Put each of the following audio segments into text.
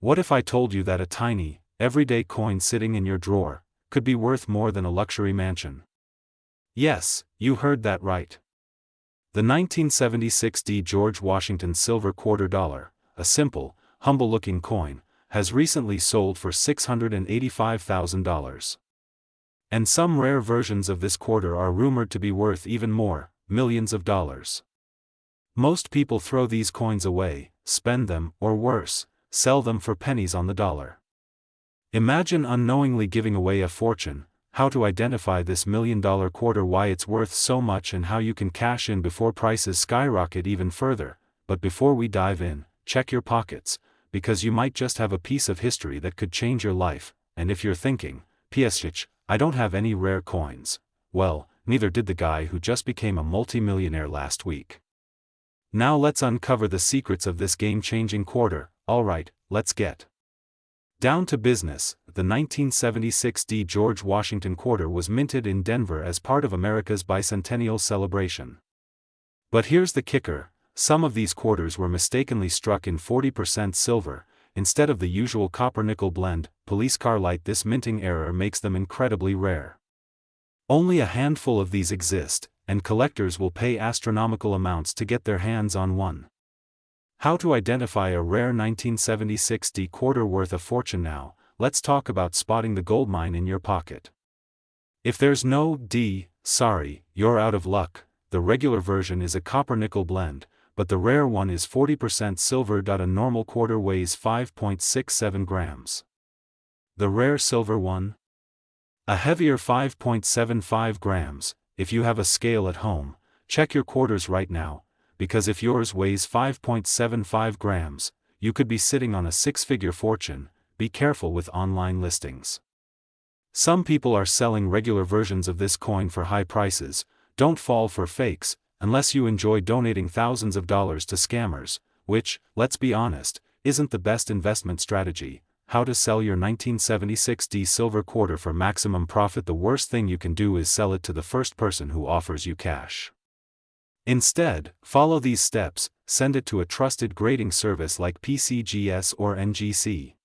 What if I told you that a tiny, everyday coin sitting in your drawer could be worth more than a luxury mansion? Yes, you heard that right. The 1976 George Washington silver quarter dollar, a simple, humble-looking coin, has recently sold for $685,000. And some rare versions of this quarter are rumored to be worth even more, millions of dollars. Most people throw these coins away, spend them, or worse, sell them for pennies on the dollar. Imagine unknowingly giving away a fortune. How to identify this $1 million quarter, why it's worth so much, and how you can cash in before prices skyrocket even further. But before we dive in, check your pockets, because you might just have a piece of history that could change your life. And if you're thinking, "Psh, I don't have any rare coins," well, neither did the guy who just became a multi-millionaire last week. Now let's uncover the secrets of this game-changing quarter. Alright, let's get down to business. The 1976 George Washington quarter was minted in Denver as part of America's bicentennial celebration. But here's the kicker: some of these quarters were mistakenly struck in 40% silver, instead of the usual copper-nickel blend. Police car light. This minting error makes them incredibly rare. Only a handful of these exist, and collectors will pay astronomical amounts to get their hands on one. How to identify a rare 1976 quarter worth a fortune? Now, let's talk about spotting the goldmine in your pocket. If there's no sorry, you're out of luck. The regular version is a copper-nickel blend, but the rare one is 40% silver. A normal quarter weighs 5.67 grams. The rare silver one? A heavier 5.75 grams. If you have a scale at home, check your quarters right now, because if yours weighs 5.75 grams, you could be sitting on a six-figure fortune. Be careful with online listings. Some people are selling regular versions of this coin for high prices. Don't fall for fakes, unless you enjoy donating thousands of dollars to scammers, which, let's be honest, isn't the best investment strategy. How to sell your 1976 silver quarter for maximum profit? The worst thing you can do is sell it to the first person who offers you cash. Instead, follow these steps: send it to a trusted grading service like PCGS or NGC.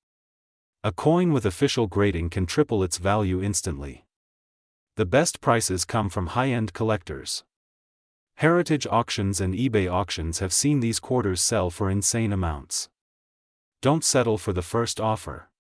A coin with official grading can triple its value instantly. The best prices come from high-end collectors. Heritage auctions and eBay auctions have seen these quarters sell for insane amounts. Don't settle for the first offer.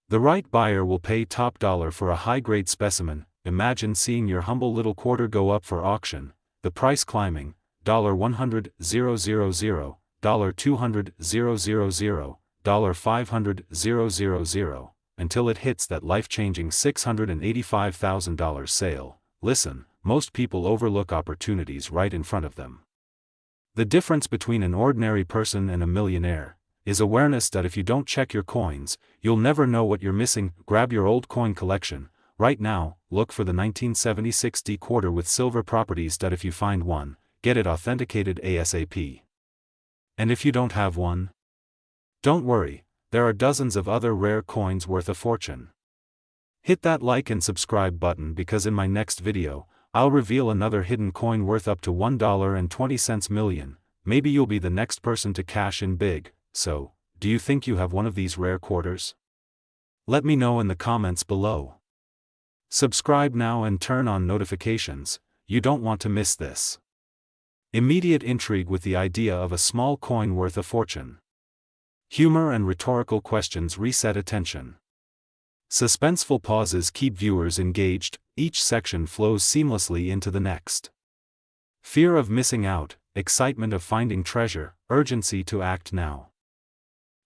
The right buyer will pay top dollar for a high-grade specimen. Imagine seeing your humble little quarter go up for auction, the price climbing, $100,000, $200,000, $500,000, until it hits that life-changing $685,000 sale. Listen, most people overlook opportunities right in front of them. The difference between an ordinary person and a millionaire is awareness that if you don't check your coins, you'll never know what you're missing. Grab your old coin collection right now. Look for the 1976 quarter with silver properties. If you find one, get it authenticated ASAP. And if you don't have one, don't worry, there are dozens of other rare coins worth a fortune. Hit that like and subscribe button, because in my next video, I'll reveal another hidden coin worth up to $1.20 million. Maybe you'll be the next person to cash in big. So, do you think you have one of these rare quarters? Let me know in the comments below. Subscribe now and turn on notifications. You don't want to miss this. Immediate intrigue with the idea of a small coin worth a fortune. Humor and rhetorical questions reset attention. Suspenseful pauses keep viewers engaged. Each section flows seamlessly into the next. Fear of missing out, excitement of finding treasure, urgency to act now.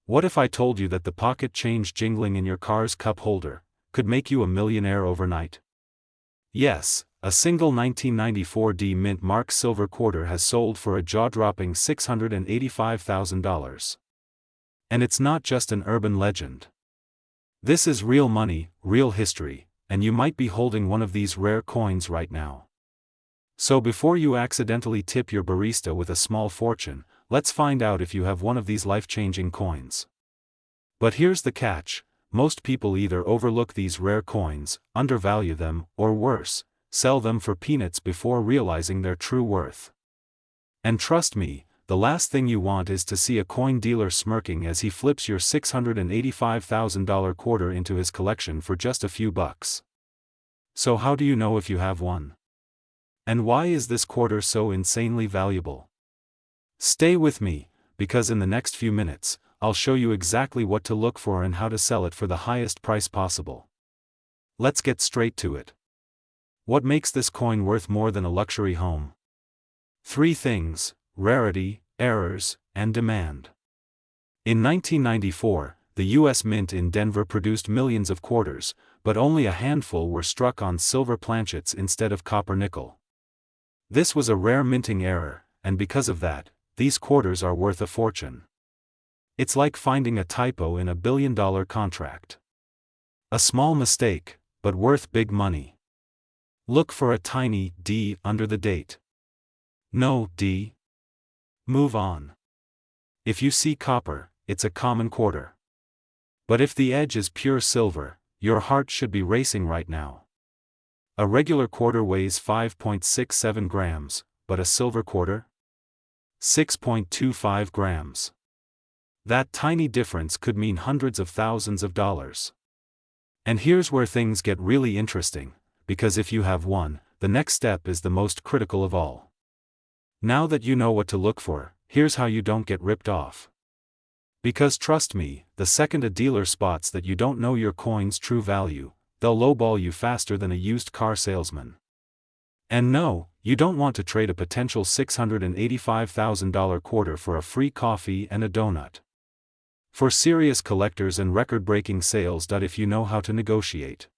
What if I told you that the pocket change jingling in your car's cup holder could make you a millionaire overnight? Yes, a single 1994 mint mark silver quarter has sold for a jaw-dropping $685,000. And it's not just an urban legend. This is real money, real history, and you might be holding one of these rare coins right now. So before you accidentally tip your barista with a small fortune, let's find out if you have one of these life-changing coins. But here's the catch: most people either overlook these rare coins, undervalue them, or worse, sell them for peanuts before realizing their true worth. And trust me, the last thing you want is to see a coin dealer smirking as he flips your $685,000 quarter into his collection for just a few bucks. So how do you know if you have one? And why is this quarter so insanely valuable? Stay with me, because in the next few minutes, I'll show you exactly what to look for and how to sell it for the highest price possible. Let's get straight to it. What makes this coin worth more than a luxury home? 3 things: rarity, errors, and demand. In 1994, the U.S. Mint in Denver produced millions of quarters, but only a handful were struck on silver planchets instead of copper nickel. This was a rare minting error, and because of that, these quarters are worth a fortune. It's like finding a typo in a billion-dollar contract. A small mistake, but worth big money. Look for a tiny D under the date. No D. Move on. If you see copper, it's a common quarter. But if the edge is pure silver, your heart should be racing right now. A regular quarter weighs 5.67 grams, but a silver quarter? 6.25 grams. That tiny difference could mean hundreds of thousands of dollars. And here's where things get really interesting, because if you have one, the next step is the most critical of all. Now that you know what to look for, here's how you don't get ripped off. Because trust me, the second a dealer spots that you don't know your coin's true value, they'll lowball you faster than a used car salesman. And no, you don't want to trade a potential $685,000 quarter for a free coffee and a donut. For serious collectors and record-breaking sales. If you know how to negotiate,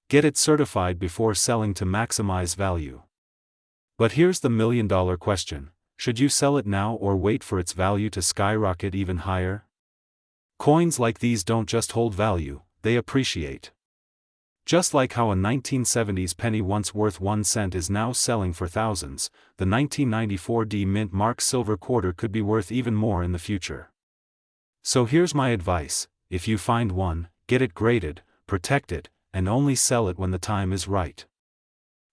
get it certified before selling to maximize value. But here's the million-dollar question: should you sell it now or wait for its value to skyrocket even higher? Coins like these don't just hold value, they appreciate. Just like how a 1970s penny once worth 1 cent is now selling for thousands, the 1994 D Mint Mark silver quarter could be worth even more in the future. So here's my advice: if you find one, get it graded, protect it, and only sell it when the time is right.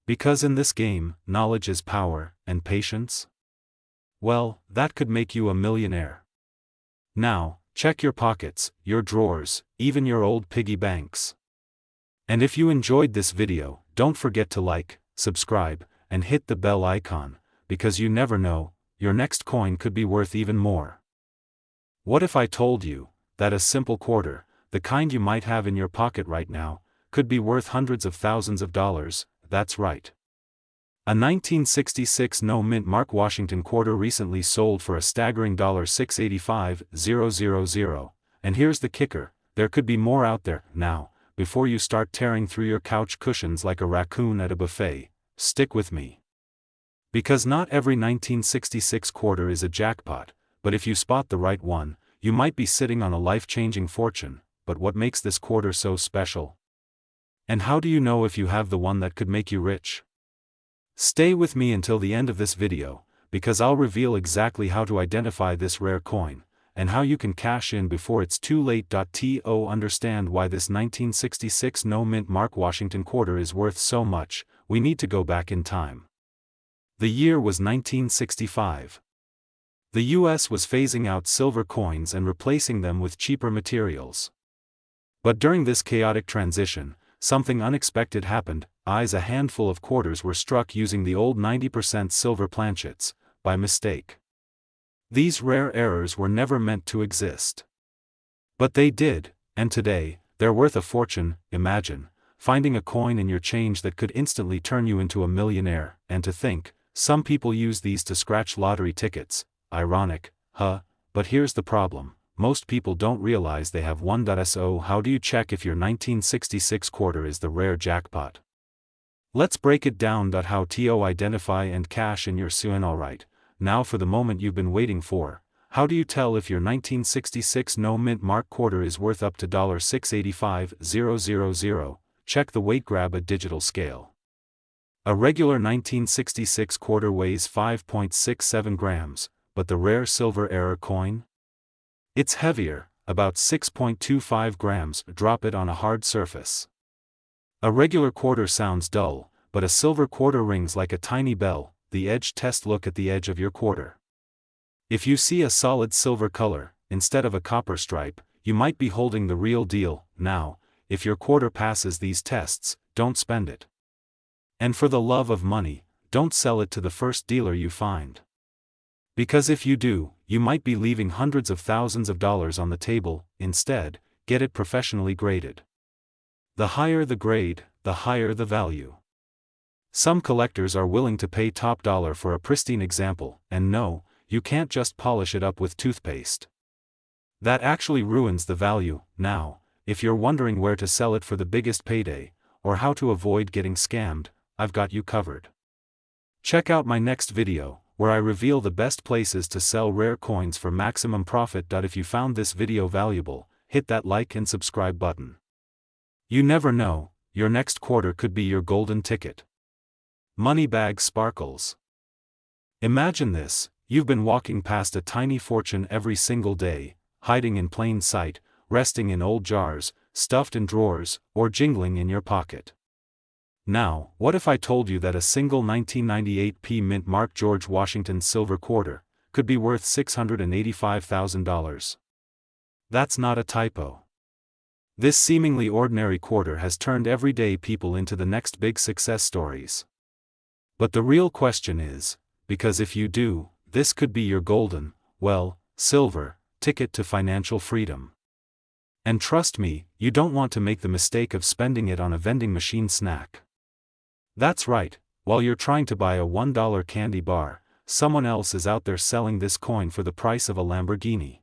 Because in this game, knowledge is power, and patience? Well, that could make you a millionaire. Now, check your pockets, your drawers, even your old piggy banks. And if you enjoyed this video, don't forget to like, subscribe, and hit the bell icon, because you never know, your next coin could be worth even more. What if I told you that a simple quarter, the kind you might have in your pocket right now, could be worth hundreds of thousands of dollars? That's right. A 1966 no mint mark Washington quarter recently sold for a staggering $685,000, and here's the kicker: there could be more out there. Now, before you start tearing through your couch cushions like a raccoon at a buffet, stick with me. Because not every 1966 quarter is a jackpot, but if you spot the right one, you might be sitting on a life-changing fortune. But what makes this quarter so special? And how do you know if you have the one that could make you rich? Stay with me until the end of this video, because I'll reveal exactly how to identify this rare coin, and how you can cash in before it's too late. To understand why this 1966 no mint mark Washington quarter is worth so much, we need to go back in time. The year was 1965. The US was phasing out silver coins and replacing them with cheaper materials. But during this chaotic transition, something unexpected happened. A handful of quarters were struck using the old 90% silver planchets, by mistake. These rare errors were never meant to exist. But they did, and today, they're worth a fortune. Imagine finding a coin in your change that could instantly turn you into a millionaire. And to think, some people use these to scratch lottery tickets. Ironic, huh? But here's the problem: most people don't realize they have one. So how do you check if your 1966 quarter is the rare jackpot? Let's break it down. How to identify and cash in your coin. Alright, now for the moment you've been waiting for. How do you tell if your 1966 no mint mark quarter is worth up to $685,000? Check the weight. Grab a digital scale. A regular 1966 quarter weighs 5.67 grams, but the rare silver error coin? It's heavier, about 6.25 grams. Drop it on a hard surface. A regular quarter sounds dull, but a silver quarter rings like a tiny bell. The edge test. Look at the edge of your quarter. If you see a solid silver color, instead of a copper stripe, you might be holding the real deal. Now, if your quarter passes these tests, don't spend it. And for the love of money, don't sell it to the first dealer you find. Because if you do, you might be leaving hundreds of thousands of dollars on the table. Instead, get it professionally graded. The higher the grade, the higher the value. Some collectors are willing to pay top dollar for a pristine example, and no, you can't just polish it up with toothpaste. That actually ruins the value. Now, if you're wondering where to sell it for the biggest payday, or how to avoid getting scammed, I've got you covered. Check out my next video, where I reveal the best places to sell rare coins for maximum profit. If you found this video valuable, hit that like and subscribe button. You never know, your next quarter could be your golden ticket. Money bag sparkles. Imagine this, you've been walking past a tiny fortune every single day, hiding in plain sight, resting in old jars, stuffed in drawers, or jingling in your pocket. Now, what if I told you that a single 1998 mint mark George Washington silver quarter could be worth $685,000? That's not a typo. This seemingly ordinary quarter has turned everyday people into the next big success stories. But the real question is, because if you do, this could be your golden, well, silver, ticket to financial freedom. And trust me, you don't want to make the mistake of spending it on a vending machine snack. That's right, while you're trying to buy a $1 candy bar, someone else is out there selling this coin for the price of a Lamborghini.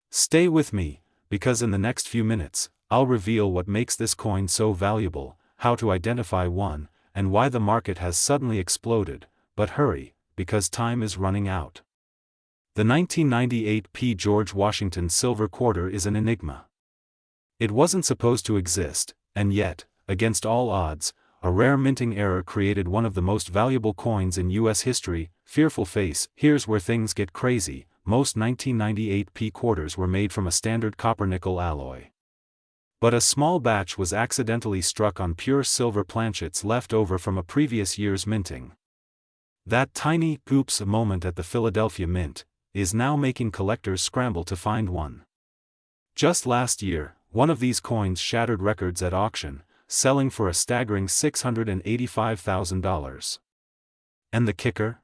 Stay with me, because in the next few minutes, I'll reveal what makes this coin so valuable, how to identify one, and why the market has suddenly exploded. But hurry, because time is running out. The 1998 George Washington silver quarter is an enigma. It wasn't supposed to exist, and yet, against all odds, a rare minting error created one of the most valuable coins in U.S. history. Fearful face. Here's where things get crazy. Most 1998 quarters were made from a standard copper-nickel alloy. But a small batch was accidentally struck on pure silver planchets left over from a previous year's minting. That tiny oops moment at the Philadelphia Mint is now making collectors scramble to find one. Just last year, one of these coins shattered records at auction, selling for a staggering $685,000. And the kicker?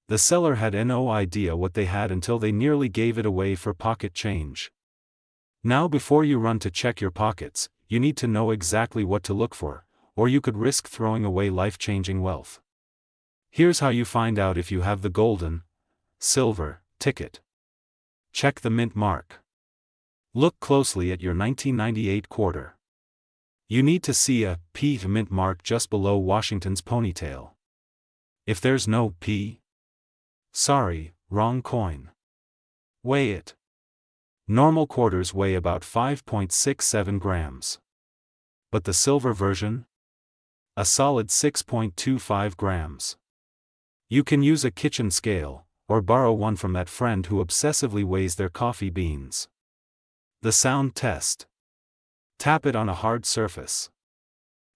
The seller had no idea what they had until they nearly gave it away for pocket change. Now, before you run to check your pockets, you need to know exactly what to look for, or you could risk throwing away life-changing wealth. Here's how you find out if you have the golden, silver, ticket. Check the mint mark. Look closely at your 1998 quarter. You need to see a P mint mark just below Washington's ponytail. If there's no P, sorry, wrong coin. Weigh it. Normal quarters weigh about 5.67 grams. But the silver version? A solid 6.25 grams. You can use a kitchen scale, or borrow one from that friend who obsessively weighs their coffee beans. The sound test. Tap it on a hard surface.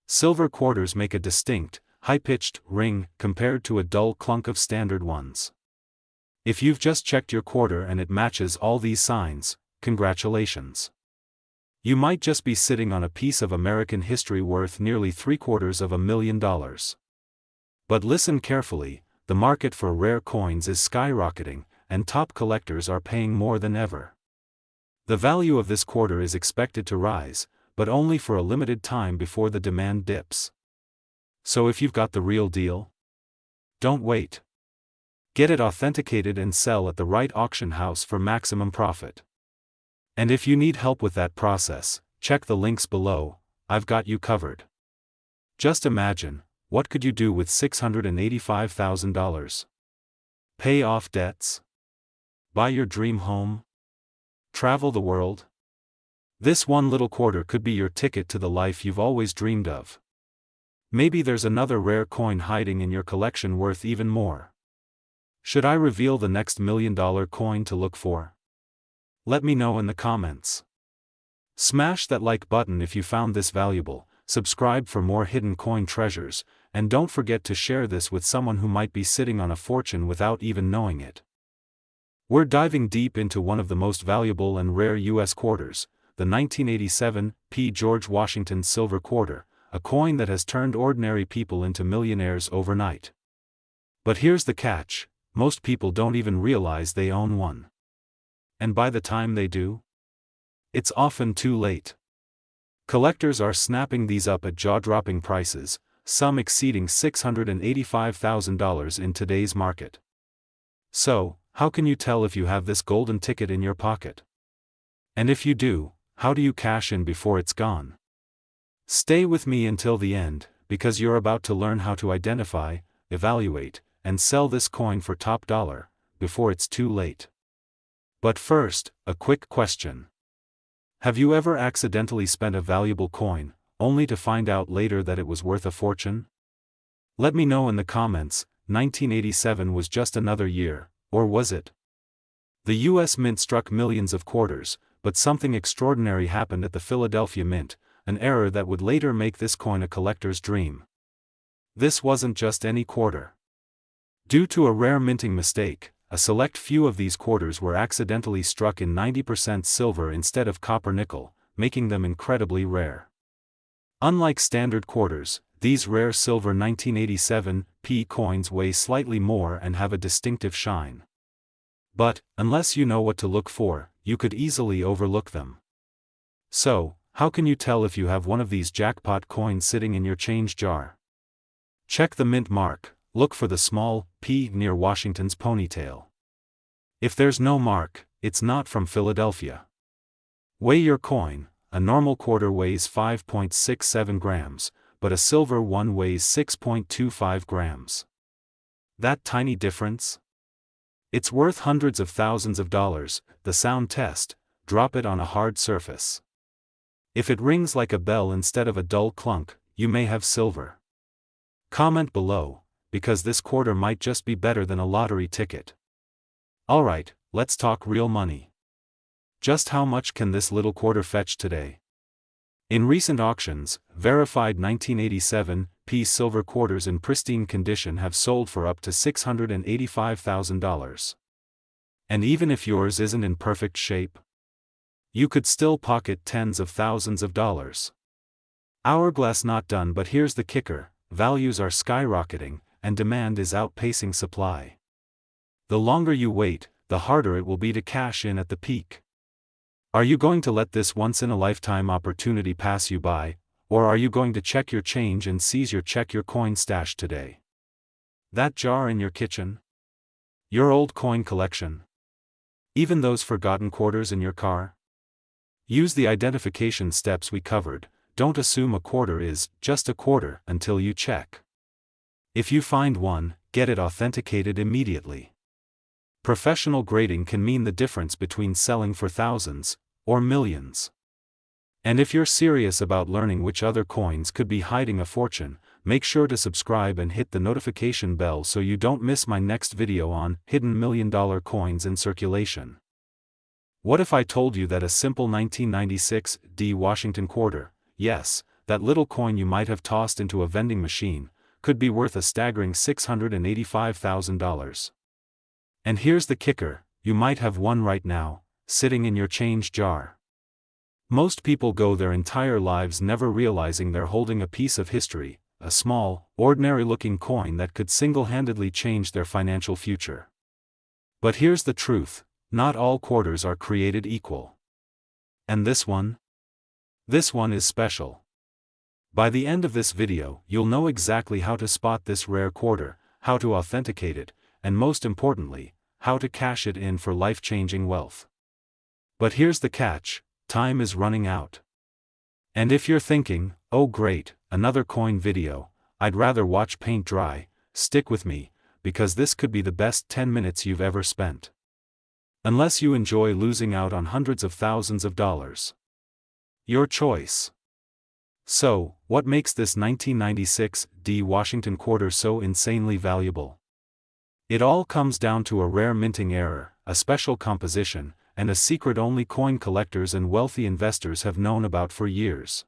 Silver quarters make a distinct, high-pitched ring compared to a dull clunk of standard ones. If you've just checked your quarter and it matches all these signs, congratulations. You might just be sitting on a piece of American history worth nearly $750,000. But listen carefully, the market for rare coins is skyrocketing, and top collectors are paying more than ever. The value of this quarter is expected to rise, but only for a limited time before the demand dips. So if you've got the real deal, don't wait. Get it authenticated and sell at the right auction house for maximum profit. And if you need help with that process, check the links below. I've got you covered. Just imagine, what could you do with $685,000? Pay off debts? Buy your dream home? Travel the world? This one little quarter could be your ticket to the life you've always dreamed of. Maybe there's another rare coin hiding in your collection worth even more. Should I reveal the next $1 million coin to look for? Let me know in the comments. Smash that like button if you found this valuable, subscribe for more hidden coin treasures, and don't forget to share this with someone who might be sitting on a fortune without even knowing it. We're diving deep into one of the most valuable and rare U.S. quarters, the 1987 P. George Washington Silver Quarter, a coin that has turned ordinary people into millionaires overnight. But here's the catch: most people don't even realize they own one. And by the time they do, it's often too late. Collectors are snapping these up at jaw-dropping prices, some exceeding $685,000 in today's market. So, how can you tell if you have this golden ticket in your pocket? And if you do, how do you cash in before it's gone? Stay with me until the end, because you're about to learn how to identify, evaluate, and sell this coin for top dollar, before it's too late. But first, a quick question. Have you ever accidentally spent a valuable coin, only to find out later that it was worth a fortune? Let me know in the comments. 1987 was just another year, or was it? The U.S. Mint struck millions of quarters, but something extraordinary happened at the Philadelphia Mint, an error that would later make this coin a collector's dream. This wasn't just any quarter. Due to a rare minting mistake, a select few of these quarters were accidentally struck in 90% silver instead of copper-nickel, making them incredibly rare. Unlike standard quarters, these rare silver 1987 P coins weigh slightly more and have a distinctive shine. But, unless you know what to look for, you could easily overlook them. So, how can you tell if you have one of these jackpot coins sitting in your change jar? Check the mint mark. Look for the small P near Washington's ponytail. If there's no mark, it's not from Philadelphia. Weigh your coin. A normal quarter weighs 5.67 grams, but a silver one weighs 6.25 grams. That tiny difference? It's worth hundreds of thousands of dollars. The sound test: drop it on a hard surface. If it rings like a bell instead of a dull clunk, you may have silver. Comment below, because this quarter might just be better than a lottery ticket. Alright, let's talk real money. Just how much can this little quarter fetch today? In recent auctions, verified 1987 P silver quarters in pristine condition have sold for up to $685,000. And even if yours isn't in perfect shape, you could still pocket tens of thousands of dollars. Hourglass not done, but here's the kicker: values are skyrocketing, and demand is outpacing supply. The longer you wait, the harder it will be to cash in at the peak. Are you going to let this once-in-a-lifetime opportunity pass you by, or are you going to check your change and seize your coin stash today? That jar in your kitchen? Your old coin collection? Even those forgotten quarters in your car? Use the identification steps we covered. Don't assume a quarter is just a quarter until you check. If you find one, get it authenticated immediately. Professional grading can mean the difference between selling for thousands or millions. And if you're serious about learning which other coins could be hiding a fortune, make sure to subscribe and hit the notification bell so you don't miss my next video on hidden $1 million coins in circulation. What if I told you that a simple 1996 D Washington quarter, yes, that little coin you might have tossed into a vending machine, could be worth a staggering $685,000? And here's the kicker: you might have one right now, sitting in your change jar. Most people go their entire lives never realizing they're holding a piece of history, a small, ordinary-looking coin that could single-handedly change their financial future. But here's the truth: not all quarters are created equal. And this one? This one is special. By the end of this video, you'll know exactly how to spot this rare quarter, how to authenticate it, and most importantly, how to cash it in for life-changing wealth. But here's the catch: time is running out. And if you're thinking, oh great, another coin video, I'd rather watch paint dry, stick with me, because this could be the best 10 minutes you've ever spent. Unless you enjoy losing out on hundreds of thousands of dollars. Your choice. So, what makes this 1996 D Washington quarter so insanely valuable? It all comes down to a rare minting error, a special composition, and a secret only coin collectors and wealthy investors have known about for years.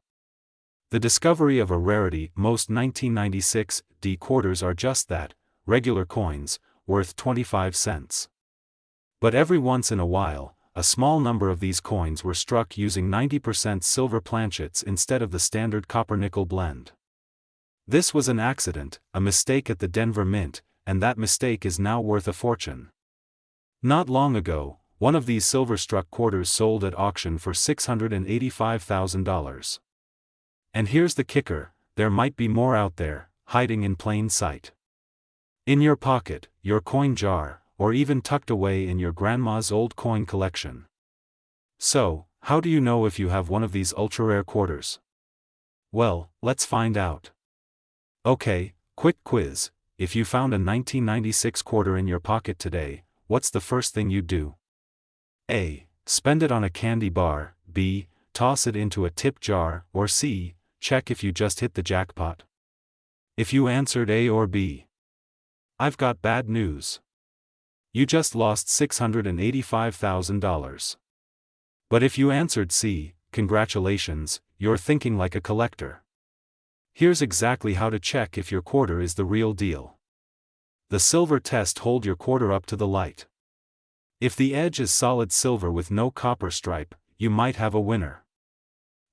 The discovery of a rarity: most 1996 D quarters are just that, regular coins, worth 25 cents. But every once in a while, a small number of these coins were struck using 90% silver planchets instead of the standard copper-nickel blend. This was an accident, a mistake at the Denver Mint, and that mistake is now worth a fortune. Not long ago, one of these silver-struck quarters sold at auction for $685,000. And here's the kicker, there might be more out there, hiding in plain sight. In your pocket, your coin jar, or even tucked away in your grandma's old coin collection. So, how do you know if you have one of these ultra-rare quarters? Well, let's find out. Okay, quick quiz, if you found a 1996 quarter in your pocket today, what's the first thing you'd do? A. Spend it on a candy bar, B. Toss it into a tip jar, or C. Check if you just hit the jackpot. If you answered A or B, I've got bad news. You just lost $685,000. But if you answered C, congratulations, you're thinking like a collector. Here's exactly how to check if your quarter is the real deal. The silver test: hold your quarter up to the light. If the edge is solid silver with no copper stripe, you might have a winner.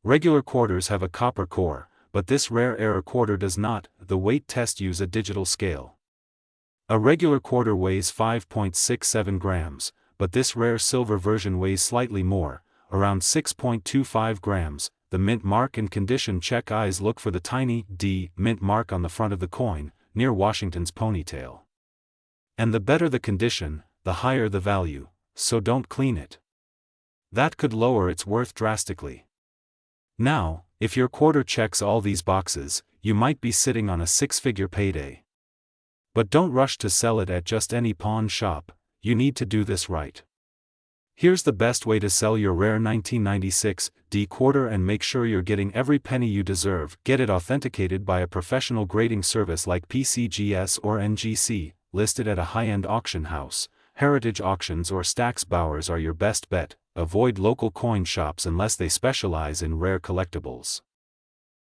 Regular quarters have a copper core, but this rare error quarter does not. The weight test: use a digital scale. A regular quarter weighs 5.67 grams, but this rare silver version weighs slightly more, around 6.25 grams. The mint mark and condition check: eyes look for the tiny D mint mark on the front of the coin, near Washington's ponytail. And the better the condition, the higher the value, so don't clean it. That could lower its worth drastically. Now, if your quarter checks all these boxes, you might be sitting on a six-figure payday. But don't rush to sell it at just any pawn shop, you need to do this right. Here's the best way to sell your rare 1996 D quarter and make sure you're getting every penny you deserve. Get it authenticated by a professional grading service like PCGS or NGC, listed at a high-end auction house. Heritage Auctions or Stax Bowers are your best bet. Avoid local coin shops unless they specialize in rare collectibles.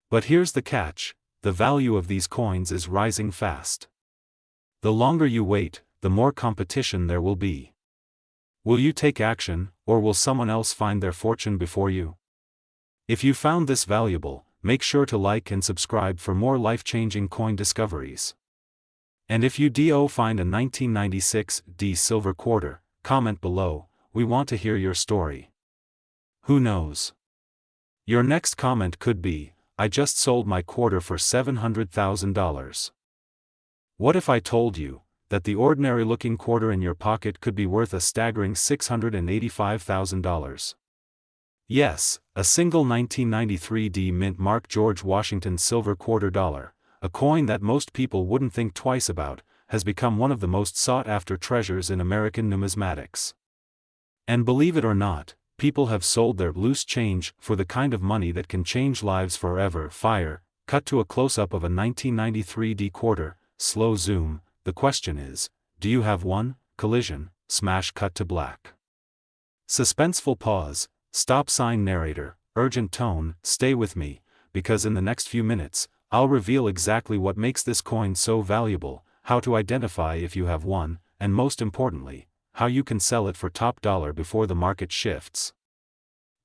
But here's the catch: the value of these coins is rising fast. The longer you wait, the more competition there will be. Will you take action, or will someone else find their fortune before you? If you found this valuable, make sure to like and subscribe for more life-changing coin discoveries. And if you find a 1996 D silver quarter, comment below. We want to hear your story. Who knows? Your next comment could be, I just sold my quarter for $700,000. What if I told you that the ordinary-looking quarter in your pocket could be worth a staggering $685,000? Yes, a single 1993 D mint mark George Washington silver quarter dollar, a coin that most people wouldn't think twice about, has become one of the most sought-after treasures in American numismatics. And believe it or not, people have sold their loose change for the kind of money that can change lives forever. Fire, cut to a close-up of a 1993 D quarter, slow zoom. The question is, do you have one? Collision, smash, cut to black. Suspenseful pause, stop sign narrator, urgent tone. Stay with me, because in the next few minutes, I'll reveal exactly what makes this coin so valuable, how to identify if you have one, and most importantly, how you can sell it for top dollar before the market shifts.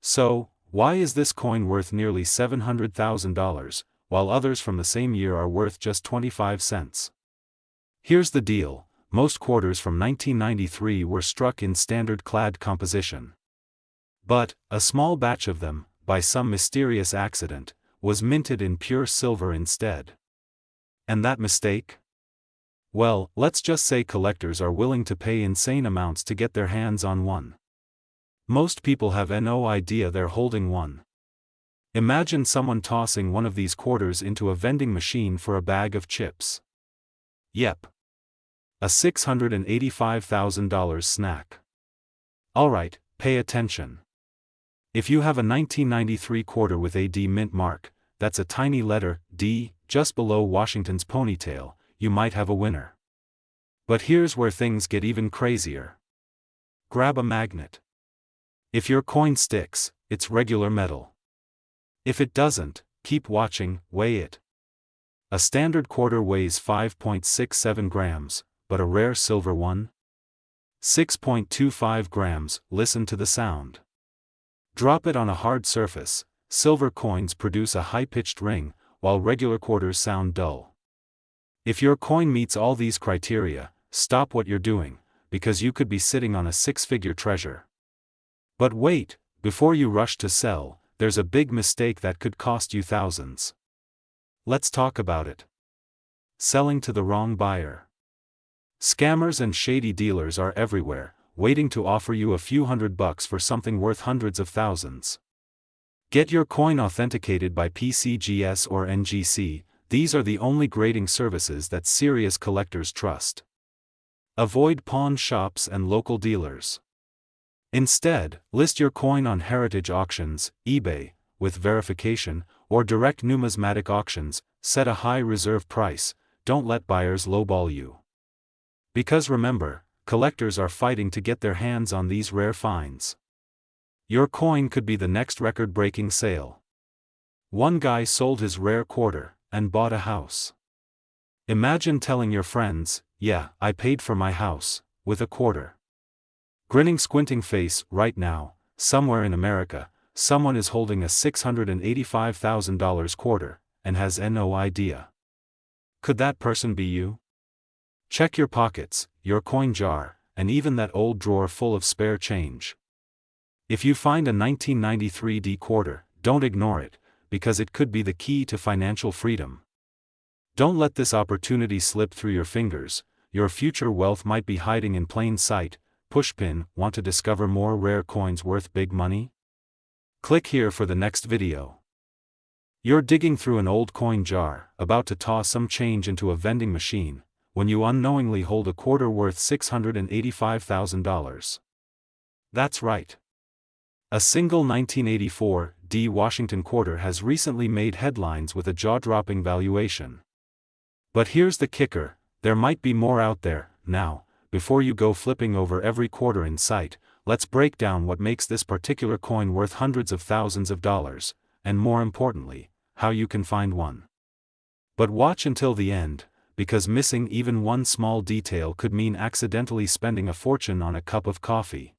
So, why is this coin worth nearly $700,000, while others from the same year are worth just 25 cents? Here's the deal: most quarters from 1993 were struck in standard clad composition. But, a small batch of them, by some mysterious accident, was minted in pure silver instead. And that mistake? Well, let's just say collectors are willing to pay insane amounts to get their hands on one. Most people have no idea they're holding one. Imagine someone tossing one of these quarters into a vending machine for a bag of chips. Yep. A $685,000 snack. Alright, pay attention. If you have a 1993 quarter with a D mint mark, that's a tiny letter, D, just below Washington's ponytail, you might have a winner. But here's where things get even crazier. Grab a magnet. If your coin sticks, it's regular metal. If it doesn't, keep watching, weigh it. A standard quarter weighs 5.67 grams, but a rare silver one? 6.25 grams, listen to the sound. Drop it on a hard surface. Silver coins produce a high-pitched ring, while regular quarters sound dull. If your coin meets all these criteria, stop what you're doing, because you could be sitting on a six-figure treasure. But wait, before you rush to sell, there's a big mistake that could cost you thousands. Let's talk about it. Selling to the wrong buyer. Scammers and shady dealers are everywhere, waiting to offer you a few $100 for something worth hundreds of thousands. Get your coin authenticated by PCGS or NGC. These are the only grading services that serious collectors trust. Avoid pawn shops and local dealers. Instead, list your coin on heritage auctions, eBay, with verification, or direct numismatic auctions. Set a high reserve price. Don't let buyers lowball you. Because remember, collectors are fighting to get their hands on these rare finds. Your coin could be the next record-breaking sale. One guy sold his rare quarter and bought a house. Imagine telling your friends, "Yeah, I paid for my house with a quarter." Grinning, squinting face. Right now, somewhere in America, someone is holding a $685,000 quarter and has no idea. Could that person be you? Check your pockets, your coin jar, and even that old drawer full of spare change. If you find a 1993 D quarter, don't ignore it, because it could be the key to financial freedom. Don't let this opportunity slip through your fingers. Your future wealth might be hiding in plain sight. Pushpin, want to discover more rare coins worth big money? Click here for the next video. You're digging through an old coin jar, about to toss some change into a vending machine, when you unknowingly hold a quarter worth $685,000. That's right. A single 1984 D Washington quarter has recently made headlines with a jaw-dropping valuation. But here's the kicker, there might be more out there. Now, before you go flipping over every quarter in sight, let's break down what makes this particular coin worth hundreds of thousands of dollars, and more importantly, how you can find one. But watch until the end, because missing even one small detail could mean accidentally spending a fortune on a cup of coffee.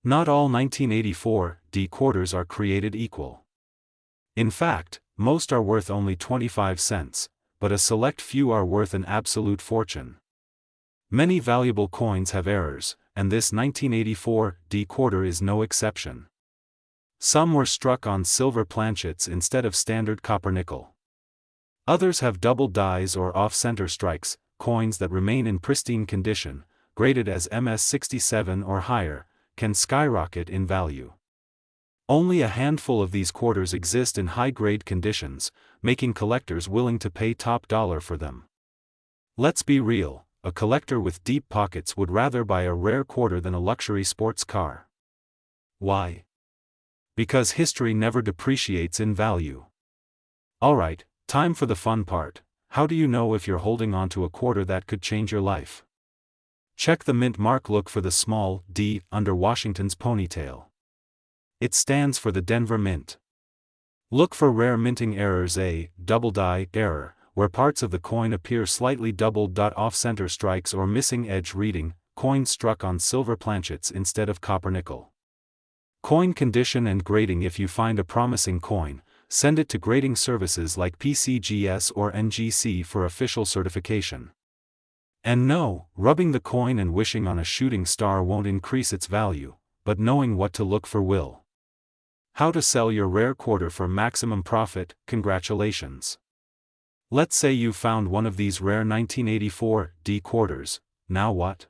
Not all 1984 D quarters are created equal. In fact, most are worth only 25 cents, but a select few are worth an absolute fortune. Many valuable coins have errors, and this 1984 D quarter is no exception. Some were struck on silver planchets instead of standard copper-nickel. Others have double dies or off-center strikes. Coins that remain in pristine condition, graded as MS67 or higher, can skyrocket in value. Only a handful of these quarters exist in high-grade conditions, making collectors willing to pay top dollar for them. Let's be real, a collector with deep pockets would rather buy a rare quarter than a luxury sports car. Why? Because history never depreciates in value. Alright, time for the fun part. How do you know if you're holding on to a quarter that could change your life? Check the mint mark. Look for the small D under Washington's ponytail. It stands for the Denver Mint. Look for rare minting errors. A double die error, where parts of the coin appear slightly doubled. Off-center strikes or missing edge reading, coin struck on silver planchets instead of copper-nickel. Coin condition and grading. If you find a promising coin, send it to grading services like PCGS or NGC for official certification. And no, rubbing the coin and wishing on a shooting star won't increase its value, but knowing what to look for will. How to sell your rare quarter for maximum profit. Congratulations. Let's say you found one of these rare 1984 D quarters. Now what?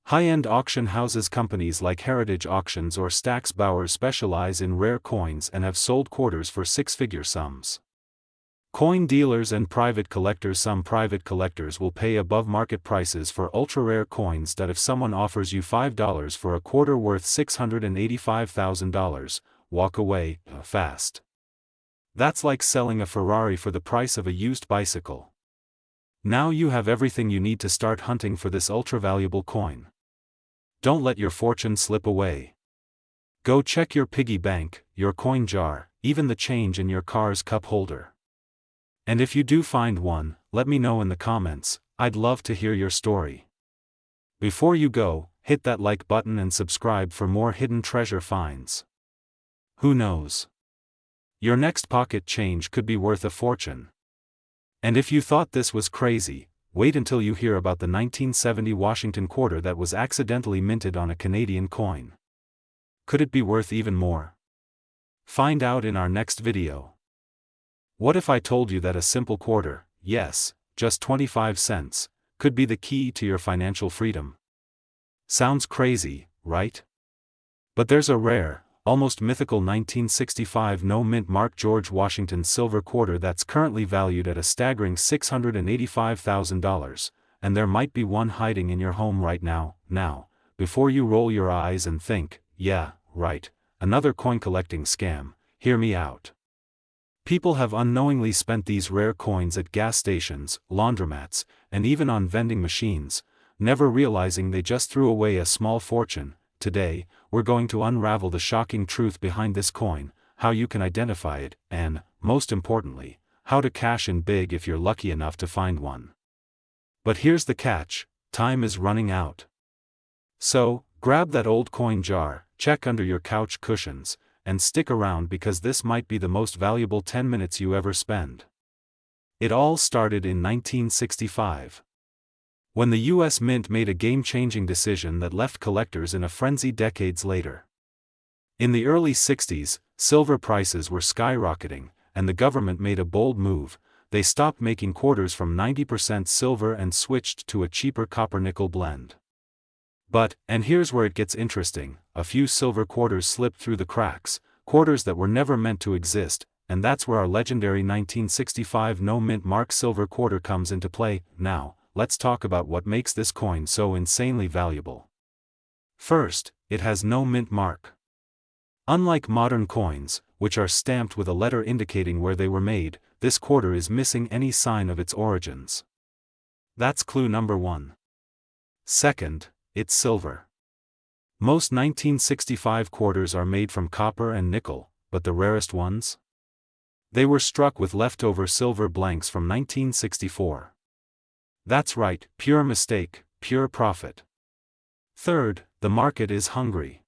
High-end auction houses, companies like Heritage Auctions or Stack's Bowers, specialize in rare coins and have sold quarters for six-figure sums. Coin dealers and private collectors. Some private collectors will pay above market prices for ultra-rare coins. If someone offers you $5 for a quarter worth $685,000, walk away fast. That's like selling a Ferrari for the price of a used bicycle. Now you have everything you need to start hunting for this ultra-valuable coin. Don't let your fortune slip away. Go check your piggy bank, your coin jar, even the change in your car's cup holder. And if you do find one, let me know in the comments. I'd love to hear your story. Before you go, hit that like button and subscribe for more hidden treasure finds. Who knows? Your next pocket change could be worth a fortune. And if you thought this was crazy, wait until you hear about the 1970 Washington quarter that was accidentally minted on a Canadian coin. Could it be worth even more? Find out in our next video. What if I told you that a simple quarter, yes, just 25 cents, could be the key to your financial freedom? Sounds crazy, right? But there's a rare, almost mythical 1965 no-mint mark George Washington silver quarter that's currently valued at a staggering $685,000, and there might be one hiding in your home right now. Now, before you roll your eyes and think, yeah, right, another coin collecting scam, hear me out. People have unknowingly spent these rare coins at gas stations, laundromats, and even on vending machines, never realizing they just threw away a small fortune. Today, we're going to unravel the shocking truth behind this coin, how you can identify it, and, most importantly, how to cash in big if you're lucky enough to find one. But here's the catch: time is running out. So, grab that old coin jar, check under your couch cushions, and stick around because this might be the most valuable 10 minutes you ever spend. It all started in 1965. When the U.S. Mint made a game-changing decision that left collectors in a frenzy decades later. In the early 60s, silver prices were skyrocketing, and the government made a bold move. They stopped making quarters from 90% silver and switched to a cheaper copper-nickel blend. But, and here's where it gets interesting, a few silver quarters slipped through the cracks, quarters that were never meant to exist, and that's where our legendary 1965 no-mint mark silver quarter comes into play. Now, let's talk about what makes this coin so insanely valuable. First, it has no mint mark. Unlike modern coins, which are stamped with a letter indicating where they were made, this quarter is missing any sign of its origins. That's clue number one. Second, it's silver. Most 1965 quarters are made from copper and nickel, but the rarest ones? They were struck with leftover silver blanks from 1964. That's right, pure mistake, pure profit. Third, the market is hungry.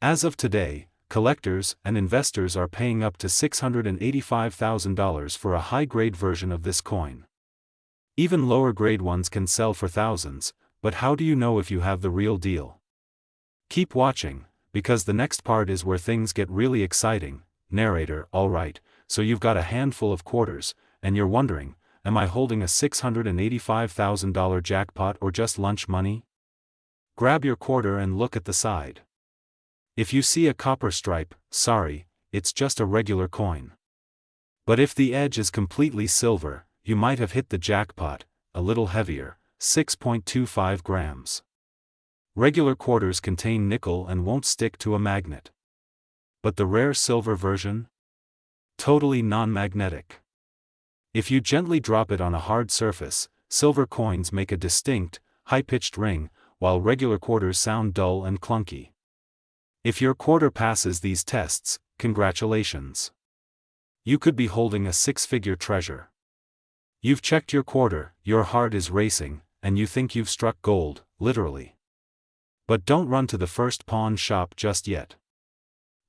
As of today, collectors and investors are paying up to $685,000 for a high-grade version of this coin. Even lower-grade ones can sell for thousands, but how do you know if you have the real deal? Keep watching, because the next part is where things get really exciting. Narrator: alright, so you've got a handful of quarters, and you're wondering, am I holding a $685,000 jackpot or just lunch money? Grab your quarter and look at the side. If you see a copper stripe, sorry, it's just a regular coin. But if the edge is completely silver, you might have hit the jackpot, a little heavier, 6.25 grams. Regular quarters contain nickel and won't stick to a magnet. But the rare silver version? Totally non-magnetic. If you gently drop it on a hard surface, silver coins make a distinct, high-pitched ring, while regular quarters sound dull and clunky. If your quarter passes these tests, congratulations. You could be holding a six-figure treasure. You've checked your quarter, your heart is racing, and you think you've struck gold, literally. But don't run to the first pawn shop just yet.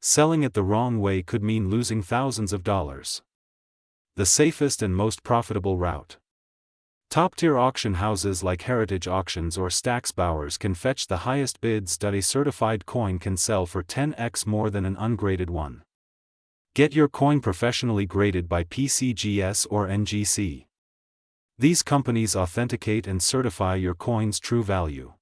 Selling it the wrong way could mean losing thousands of dollars. The safest and most profitable route. Top-tier auction houses like Heritage Auctions or Stack's Bowers can fetch the highest bids that a certified coin can sell for 10x more than an ungraded one. Get your coin professionally graded by PCGS or NGC. These companies authenticate and certify your coin's true value.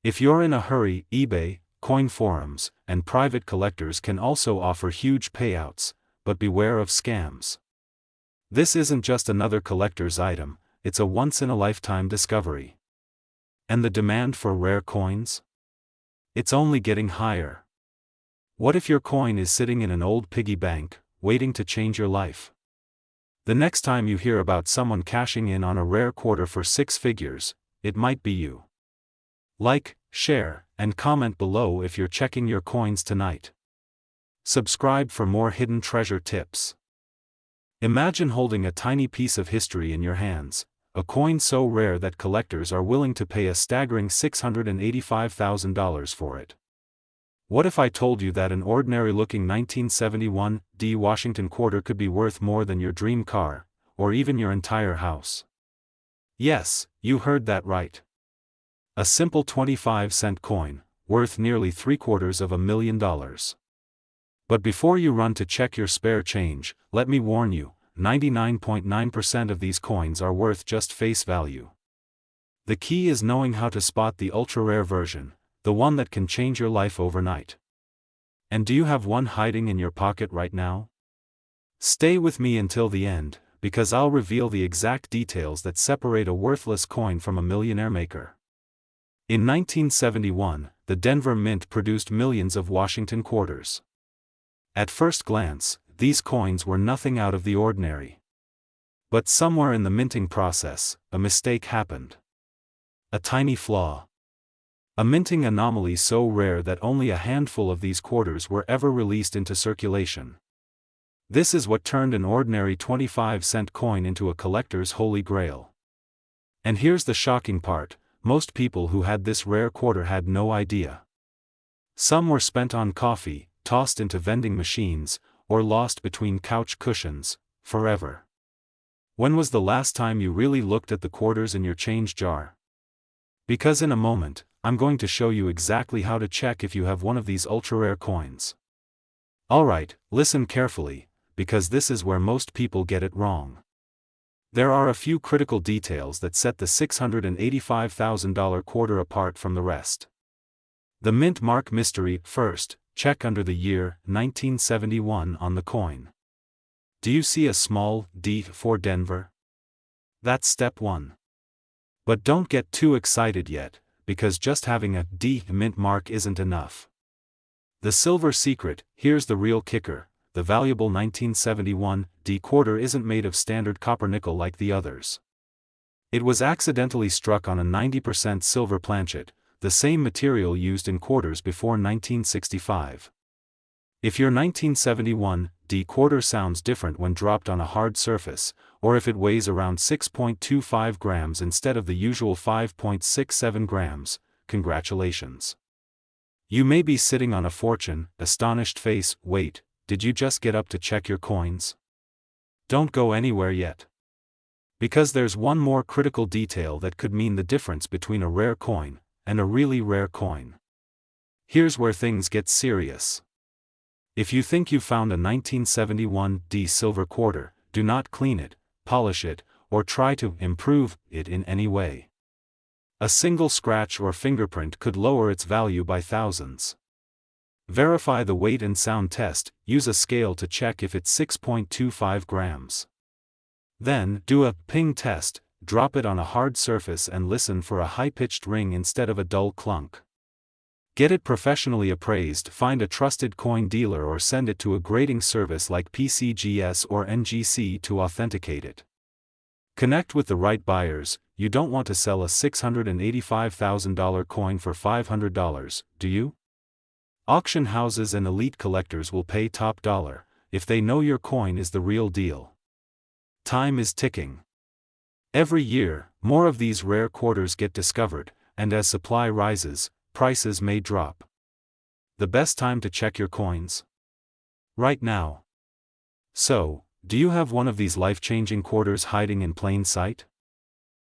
If you're in a hurry, eBay, coin forums, and private collectors can also offer huge payouts, but beware of scams. This isn't just another collector's item, it's a once-in-a-lifetime discovery. And the demand for rare coins? It's only getting higher. What if your coin is sitting in an old piggy bank, waiting to change your life? The next time you hear about someone cashing in on a rare quarter for six figures, it might be you. Like, share, and comment below if you're checking your coins tonight. Subscribe for more hidden treasure tips. Imagine holding a tiny piece of history in your hands, a coin so rare that collectors are willing to pay a staggering $685,000 for it. What if I told you that an ordinary-looking 1971 D Washington quarter could be worth more than your dream car, or even your entire house? Yes, you heard that right. A simple 25-cent coin, worth nearly $750,000. But before you run to check your spare change, let me warn you, 99.9% of these coins are worth just face value. The key is knowing how to spot the ultra-rare version, the one that can change your life overnight. And do you have one hiding in your pocket right now? Stay with me until the end, because I'll reveal the exact details that separate a worthless coin from a millionaire maker. In 1971, the Denver Mint produced millions of Washington quarters. At first glance, these coins were nothing out of the ordinary. But somewhere in the minting process, a mistake happened. A tiny flaw. A minting anomaly so rare that only a handful of these quarters were ever released into circulation. This is what turned an ordinary 25-cent coin into a collector's holy grail. And here's the shocking part, most people who had this rare quarter had no idea. Some were spent on coffee, tossed into vending machines, or lost between couch cushions, forever. When was the last time you really looked at the quarters in your change jar? Because in a moment, I'm going to show you exactly how to check if you have one of these ultra-rare coins. Alright, listen carefully, because this is where most people get it wrong. There are a few critical details that set the $685,000 quarter apart from the rest. The mint mark mystery. First, check under the year 1971 on the coin. Do you see a small D for Denver? That's step 1. But don't get too excited yet, because just having a D mint mark isn't enough. The silver secret. Here's the real kicker. The valuable 1971 D quarter isn't made of standard copper nickel like the others. It was accidentally struck on a 90% silver planchet, the same material used in quarters before 1965. If your 1971 D quarter sounds different when dropped on a hard surface, or if it weighs around 6.25 grams instead of the usual 5.67 grams, congratulations. You may be sitting on a fortune, astonished face. Wait, did you just get up to check your coins? Don't go anywhere yet. Because there's one more critical detail that could mean the difference between a rare coin and a really rare coin. Here's where things get serious. If you think you found a 1971 D silver quarter, do not clean it, polish it, or try to improve it in any way. A single scratch or fingerprint could lower its value by thousands. Verify the weight and sound test. Use a scale to check if it's 6.25 grams. Then, do a ping test, drop it on a hard surface and listen for a high-pitched ring instead of a dull clunk. Get it professionally appraised. Find a trusted coin dealer or send it to a grading service like PCGS or NGC to authenticate it. Connect with the right buyers. You don't want to sell a $685,000 coin for $500, do you? Auction houses and elite collectors will pay top dollar if they know your coin is the real deal. Time is ticking. Every year, more of these rare quarters get discovered, and as supply rises, prices may drop. The best time to check your coins? Right now. So, do you have one of these life-changing quarters hiding in plain sight?